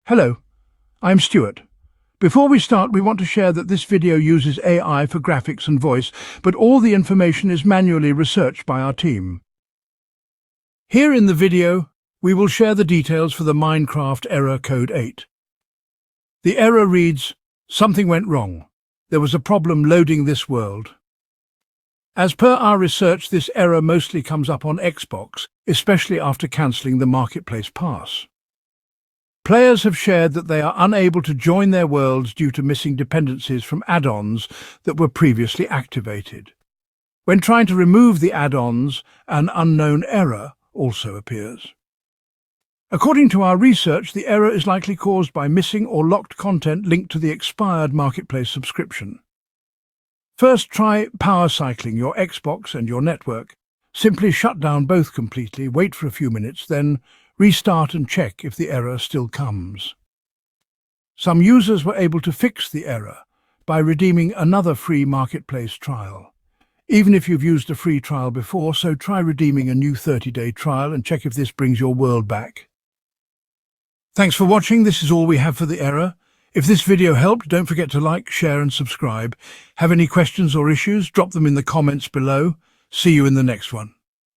Hello, I'm Stuart. Before we start, we want to share that this video uses AI for graphics and voice, but all the information is manually researched by our team. Here in the video, we will share the details for the Minecraft error code 8. The error reads, "Something went wrong. There was a problem loading this world." As per our research, this error mostly comes up on Xbox, especially after cancelling the Marketplace Pass. Players have shared that they are unable to join their worlds due to missing dependencies from add-ons that were previously activated. When trying to remove the add-ons, an unknown error also appears. According to our research, the error is likely caused by missing or locked content linked to the expired Marketplace subscription. First, try power cycling your Xbox and your network. Simply shut down both completely, wait for a few minutes, then restart and check if the error still comes. Some users were able to fix the error by redeeming another free Marketplace trial. Even if you've used a free trial before, so try redeeming a new 30-day trial and check if this brings your world back. Thanks for watching. This is all we have for the error. If this video helped, don't forget to like, share and subscribe. Have any questions or issues? Drop them in the comments below. See you in the next one.